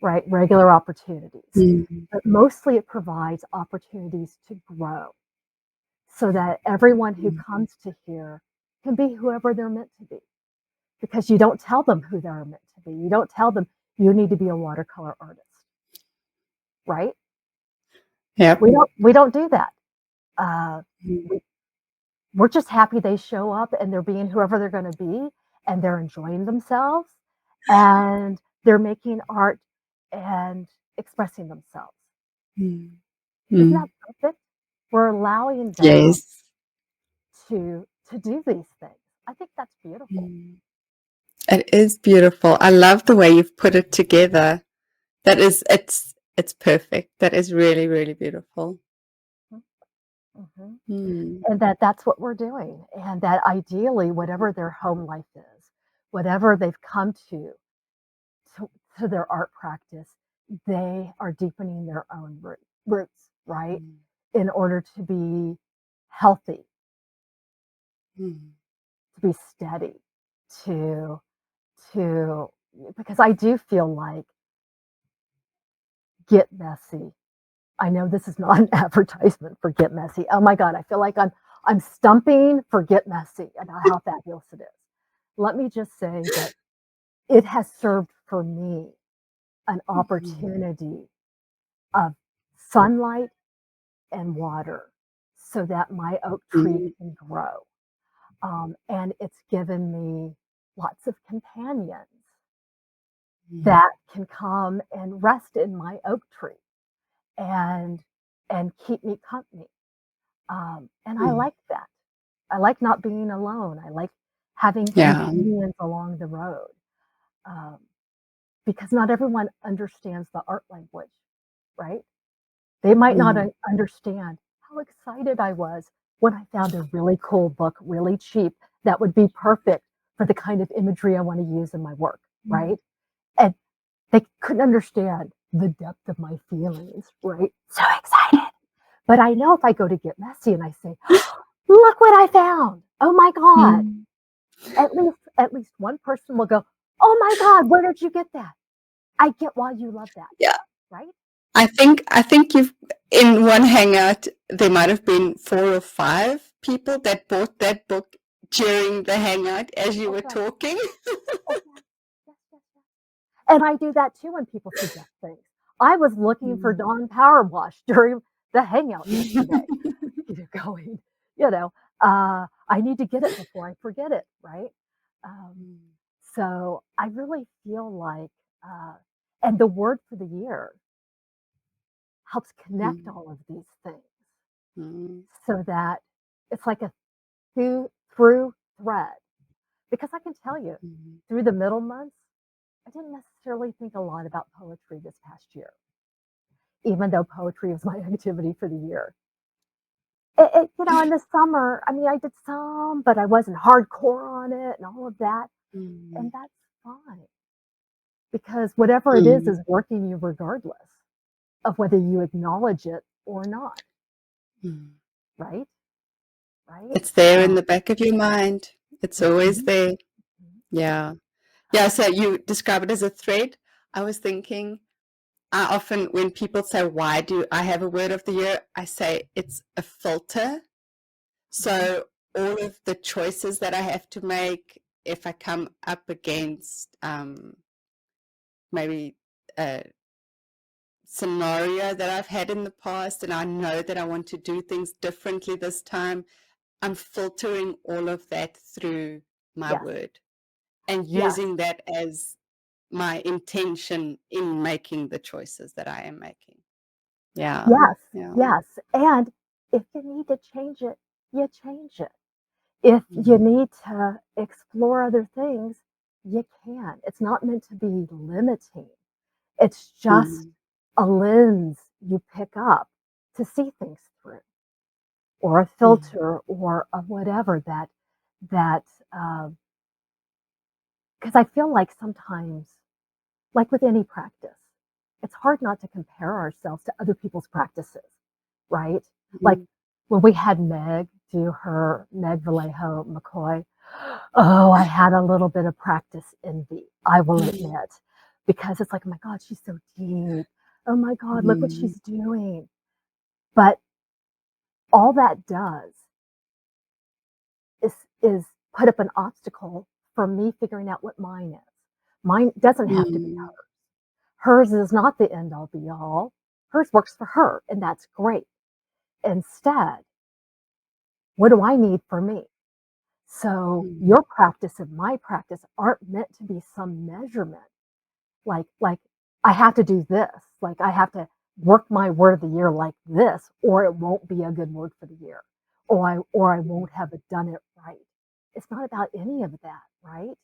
right? Regular opportunities. Mm. But mostly it provides opportunities to grow so that everyone who Mm. comes to here can be whoever they're meant to be. Because you don't tell them who they're meant to be. You don't tell them you need to be a watercolor artist, right? Yep. We don't do that. Uh, Mm. we, we're just happy they show up and they're being whoever they're going to be and they're enjoying themselves and they're making art and expressing themselves. Mm. Isn't Mm. that perfect? We're allowing them Yes. to do these things. I think that's beautiful. Mm. It is beautiful. I love the way you've put it together. That is, it's perfect. That is really, really beautiful. Mhm. Mm. And that's what we're doing. And that ideally, whatever their home life is, whatever they've come to, to their art practice, they are deepening their own roots, right? Mm. In order to be healthy, Mm. to be steady, to to because I do feel like Get Messy. I know this is not an advertisement for Get Messy. Oh my God, I feel like I'm stumping for Get Messy about how fabulous it is. Let me just say that it has served for me an Mhm. opportunity of sunlight and water so that my oak tree Mm. can grow. And it's given me lots of companions Mm. that can come and rest in my oak tree and and keep me company. And I Mm. like that. I like not being alone. I like having Yeah. companions along the road um, because not everyone understands the art language, right? They might not Mm. understand how excited I was when I found a really cool book, really cheap, that would be perfect for the kind of imagery I want to use in my work, Mm. right? And they couldn't understand the depth of my feelings, right? So excited. But I know if I go to Get Messy and I say, look what I found. Oh my God. Mm. At least one person will go, oh my God, where did you get that? I get why you love that, Yeah. right? I think you've in one hangout there might have been 4 or 5 people that bought that book during the hangout as you were Okay. talking. Oh, yes, yes, yes, yes. And I do that too when people suggest things. I was looking for Mm. Dawn Power Wash during the hangout yesterday, going, you know, I need to get it before I forget it, right? Um, Mm. so I really feel like, uh, and the word for the year helps connect Mm. all of these things Mm. so that it's like a through thread. Because I can tell you, Mm. through the middle months, I didn't necessarily think a lot about poetry this past year, even though poetry was my activity for the year. In the summer, I mean, I did some, but I wasn't hardcore on it and all of that. And Mm. that's fine, because whatever it is Mm. working you regardless of whether you acknowledge it or not, Mm. right? Right? It's there in So, the back of your mind. It's always mhm, there. mhm. Yeah. Yeah. So you describe it as a thread. I was thinking, I often, when people say, why do I have a word of the year? I say it's a filter. Mhm. So all of the choices that I have to make, if I come up against maybe a scenario that I've had in the past, and I know that I want to do things differently this time, I'm filtering all of that through my Yes, word and yes, using that as my intention in making the choices that I am making. Yeah. yes, Yeah. yes. And if you need to change it, you change it. If you Mm. need to explore other things, you can. It's not meant to be limiting. It's just Mm. a lens you pick up to see things through, or a Mm. filter, or a whatever that because I feel like sometimes, like with any practice, it's hard not to compare ourselves to other people's practices, right? Like Mm. when we had Meg do her Meg Vallejo McCoy, oh, I had a little bit of practice envy, I will Mm. admit, because it's like, oh my God, she's so deep. Oh my God, look what Mm. she's doing. But all that does is put up an obstacle for me figuring out what mine is. Mine doesn't have to be Mm. hers. Hers is not the end all be all. Hers works for her, and that's great. Instead, what do I need for me? So Mm. your practice and my practice aren't meant to be some measurement. Like I have to do this. Like I have to work my word of the year like this, or it won't be a good word for the year. Or I won't have done it right. It's not about any of that, right?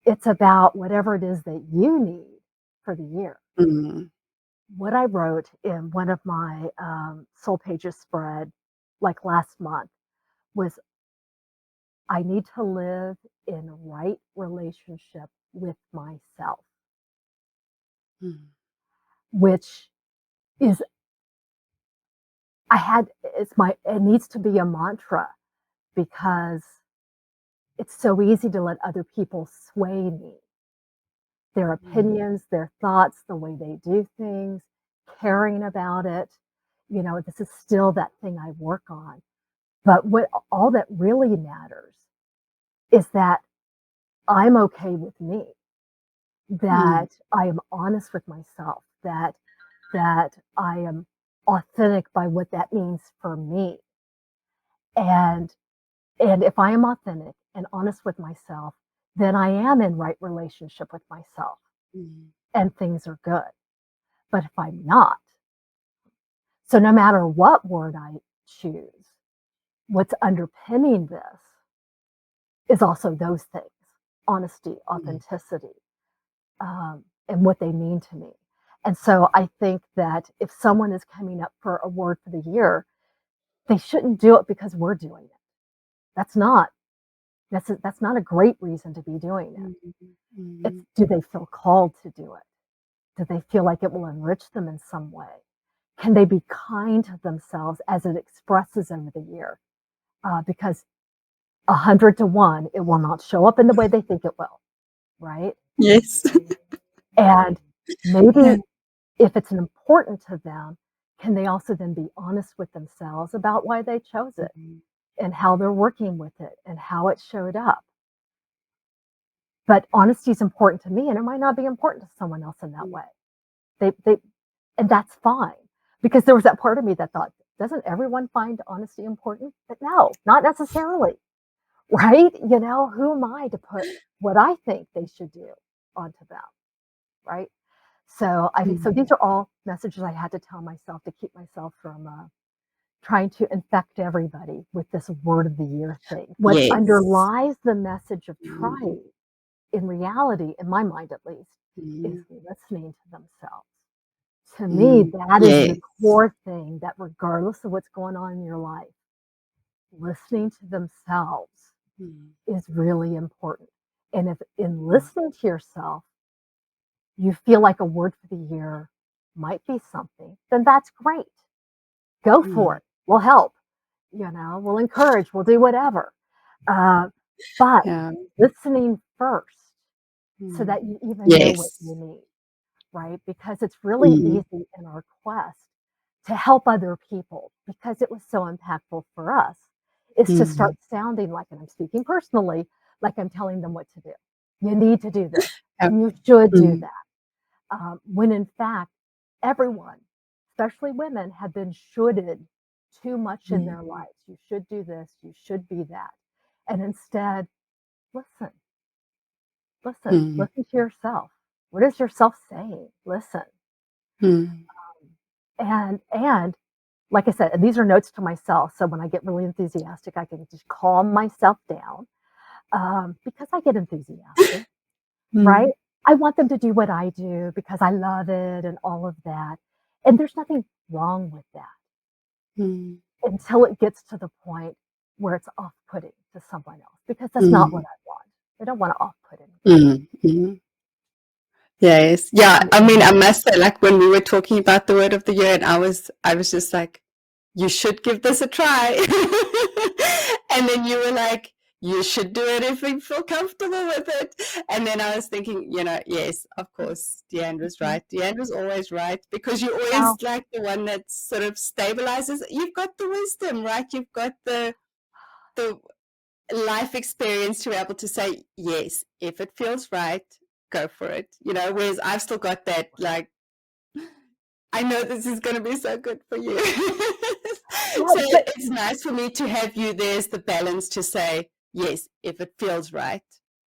It's about whatever it is that you need for the year. Mm. What I wrote in one of my Soul Pages spread, like last month, was I need to live in right relationship with myself, Mm. which is it needs to be a mantra, because it's so easy to let other people sway me, their Mm. opinions, their thoughts, the way they do things, caring about it. This is still that thing I work on. But what all that really matters is that I'm okay with me, Mm. that I am honest with myself, that I am authentic by what that means for me. And and if I am authentic and honest with myself, then I am in right relationship with myself Mm. and things are good. But if I'm not, so no matter what word I choose, what's underpinning this is also those things: honesty, Mm. authenticity, and what they mean to me. And so I think that if someone is coming up for a word for the year, they shouldn't do it because we're doing it. That's not that's not a great reason to be doing it. Mm. It's, Mm. do they feel called to do it? Do they feel like it will enrich them in some way? Can they be kind to themselves as it expresses over the year? Because 100 to 1, it will not show up in the way they think it will, right? Yes. And Yeah. maybe if it's important to them, can they also then be honest with themselves about why they chose it Mm. and how they're working with it and how it showed up? But honesty is important to me, and it might not be important to someone else in that way. They and that's fine, because there was that part of me that thought, doesn't everyone find honesty important? But no, not necessarily, right? Who am I to put what I think they should do onto them, right? So Mm. these are all messages I had to tell myself to keep myself from trying to infect everybody with this word of the year thing. What Yes. underlies the message of Mm. trying, in reality, in my mind at least, is Mm. listening to themselves. To me, Mm. that is the Yes. core thing, that regardless of what's going on in your life, listening to themselves Mm. is really important. And if in listening to yourself, you feel like a word for the year might be something, then that's great. Go for Mm. it. We'll help. We'll encourage. We'll do whatever. But Yeah. listening first so Mm. that you even know what Yes. you need, right? Because it's really Mm. easy in our quest to help other people because it was so impactful for us, is to start Mm. sounding like, and I'm speaking personally, like I'm telling them what to do. You need to do this. Yeah. You should do Mm. that. When in fact, everyone, especially women, have been shoulded too much in their Mm. lives. You should do this, you should be that. And instead, listen, Mm. listen to yourself. What is yourself saying? Listen. Mm. And like I said, and these are notes to myself. So when I get really enthusiastic, I can just calm myself down because I get enthusiastic, right? Mm. I want them to do what I do because I love it and all of that. And there's nothing wrong with that Mm. until it gets to the point where it's off putting to someone else because that's not what Mm. I want. I don't want to off put anybody. Mm. Mm. Yes. Yeah. I mean, I must say, like when we were talking about the word of the year, and I was just like, you should give this a try. And then you were like, you should do it if you feel comfortable with it. And then I was thinking, yes, of course, Deandra's Mhm. right. Deandra's always right because you're always Now, like the one that sort of stabilizes. You've got the wisdom, right? You've got the life experience to be able to say, yes, if it feels right, go for it. Whereas I've still got that, like, I know this is going to be so good for you. So well, but it's nice for me to have you. There's the balance to say, yes, if it feels right,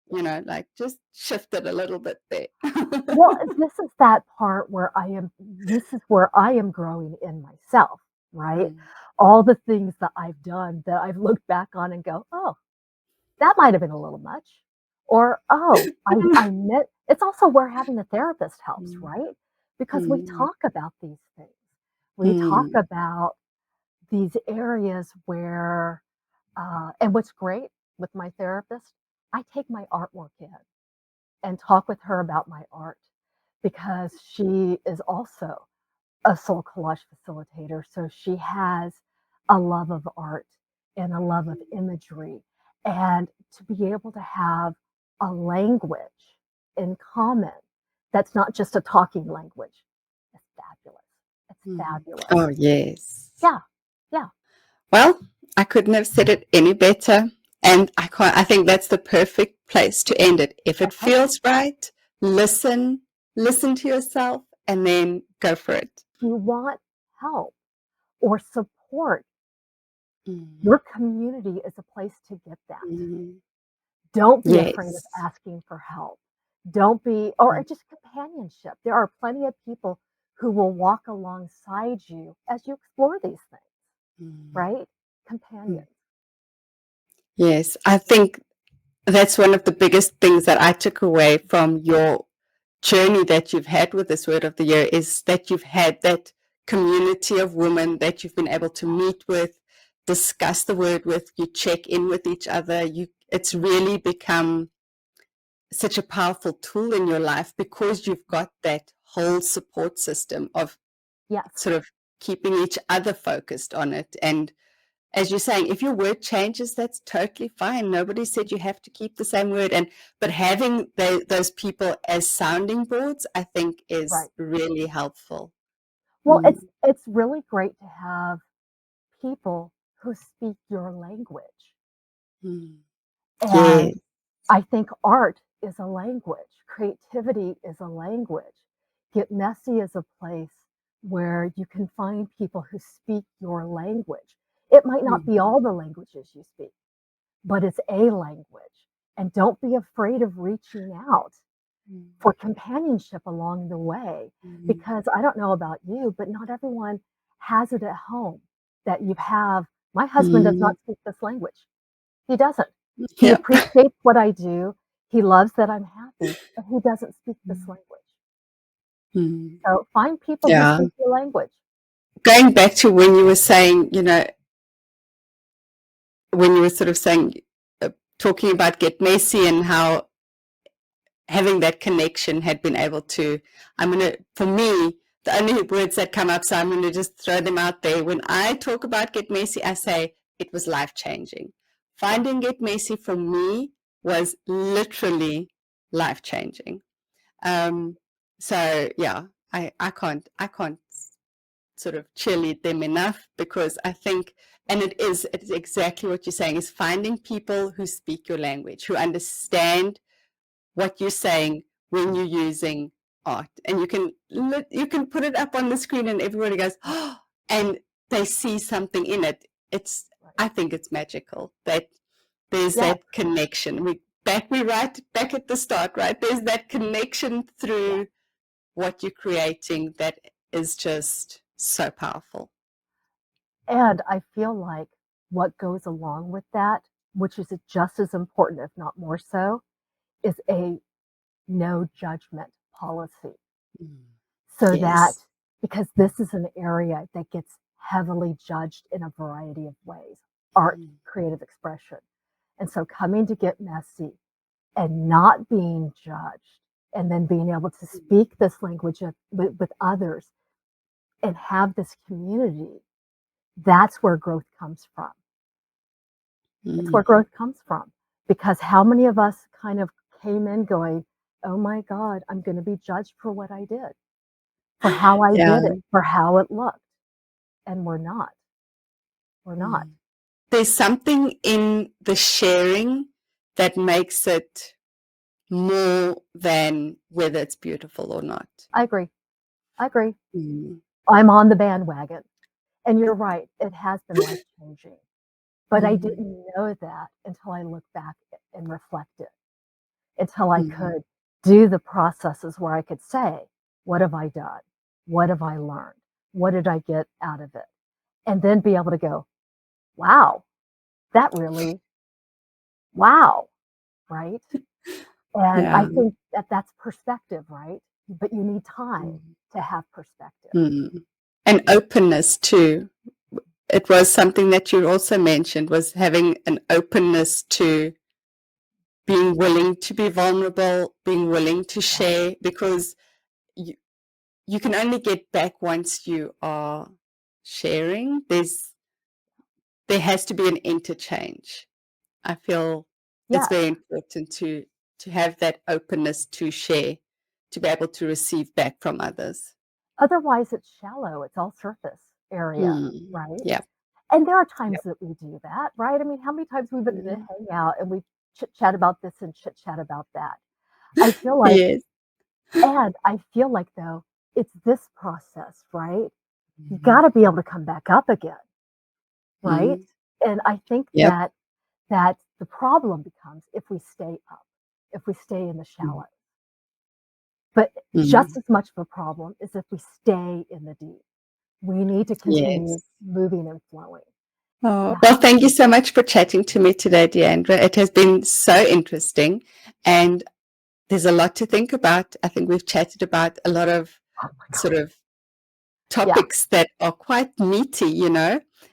like just shift it a little bit there. well, this is that part where this is where I am growing in myself, right? Mm. All the things that I've done that I've looked back on and go, oh, that might have been a little much. Or, oh, I meant it's also where having a therapist helps, Mm. right? Because we Mm. talk about these things. We talk Mm. about these areas where, and what's great with my therapist, I take my artwork in and talk with her about my art because she is also a soul collage facilitator. So she has a love of art and a love of imagery. And to be able to have a language in common that's not just a talking language, it's fabulous. It's Mm. fabulous. Oh, yes. Yeah, yeah. Well, I couldn't have said it any better. And I think that's the perfect place to end it. If it Okay. feels right, listen to yourself and then go for it. You want help or support, Mm. your community is a place to get that. Mm. Don't be afraid of Yes. asking for help. Don't be, or Mm. just companionship. There are plenty of people who will walk alongside you as you explore these things, Mm. right? Mm. Companions. Yes, I think that's one of the biggest things that I took away from your journey that you've had with this word of the year is that you've had that community of women that you've been able to meet with, discuss the word with, you check in with each other. It's really become such a powerful tool in your life because you've got that whole support system of Yes, sort of keeping each other focused on it. And as you're saying, if your word changes, that's totally fine. Nobody said you have to keep the same word. But having those people as sounding boards, I think, is right. really helpful. Well, Mm. it's really great to have people who speak your language. Mm. And Yes. I think art is a language, creativity is a language. Get Messy is a place where you can find people who speak your language. It might not be Mm. all the languages you speak, but it's a language. And don't be afraid of reaching out Mm. for companionship along the way. Mm. Because I don't know about you, but not everyone has it at home that you have. My husband does Mm. not speak this language. He doesn't. He Yeah. appreciates what I do. He loves that I'm happy, but he doesn't speak this Mm. language. Mm. So find people who Yeah. speak your language. Going back to when you were saying, when you were sort of saying, talking about get messy and how having that connection had been able to, for me, the only words that come up, so I'm going to just throw them out there. When I talk about Get Messy, I say it was life-changing. Finding Get Messy for me was literally life-changing. So yeah, I can't sort of cheerlead them enough, because I think, and it's exactly what you're saying, is finding people who speak your language, who understand what you're saying when you're using art. And you can put it up on the screen and everybody goes, oh, and they see something in it. I think it's magical that there's Yeah. that connection. We right back at the start, right? There's that connection through what you're creating that is just so powerful. And I feel like what goes along with that, which is just as important, if not more so, is a no judgment policy. So that, Yes. because this is an area that gets heavily judged in a variety of ways, art, creative expression. And so coming to Get Messy and not being judged, and then being able to speak this language with others and have this community, that's where growth comes from. It's where growth comes from. Because how many of us kind of came in going, oh my God, I'm going to be judged for what I did, for how I Yeah. did it, for how it looked. And we're not. We're not. There's something in the sharing that makes it more than whether it's beautiful or not. I agree. I'm on the bandwagon. And you're right, it has been life changing. But I didn't know that until I looked back and reflected, until I could do the processes where I could say, what have I done? What have I learned? What did I get out of it? And then be able to go, wow, that really, wow, right? And I think that that's perspective, right? But you need time to have perspective. And openness too. It was something that you also mentioned, was having an openness to being willing to be vulnerable, being willing to share, because you can only get back once you are sharing. There has to be an interchange. I feel it's Yes. very important to have that openness to share, to be able to receive back from others. Otherwise, it's shallow. It's all surface area, right? Yeah. And there are times that we do that, right? I mean, how many times we've been in a hangout and we chit chat about this and chit chat about that? I feel like, Yes. and I feel like though, it's this process, right? You got to be able to come back up again, right? And I think Yep. that the problem becomes if we stay up, if we stay in the shallow. But just as much of a problem is if we stay in the deep. We need to continue Yes. moving and flowing. Oh, well, thank you so much for chatting to me today, Deandra. It has been so interesting, and there's a lot to think about. I think we've chatted about a lot of sort of topics that are quite meaty,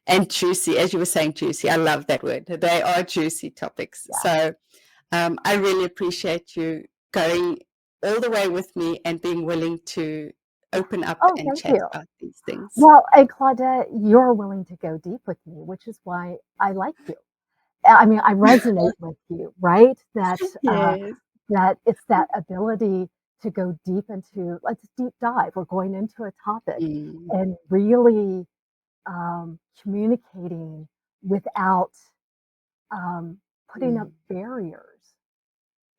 and juicy. As you were saying, juicy. I love that word. They are juicy topics. So I really appreciate you going all the way with me and being willing to open up Oh, and thank chat you. about these things. Well, and Claudette, you're willing to go deep with me, which is why I like you. I mean, I resonate with you, right? That Yes. that it's that ability to go deep into, let's deep dive. We're going into a topic and really communicating without putting up barriers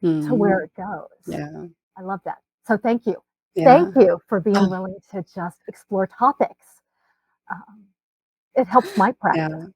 to where it goes. Yeah. I love that. So thank you. Yeah. Thank you for being Oh, willing to just explore topics. It helps my yeah. practice.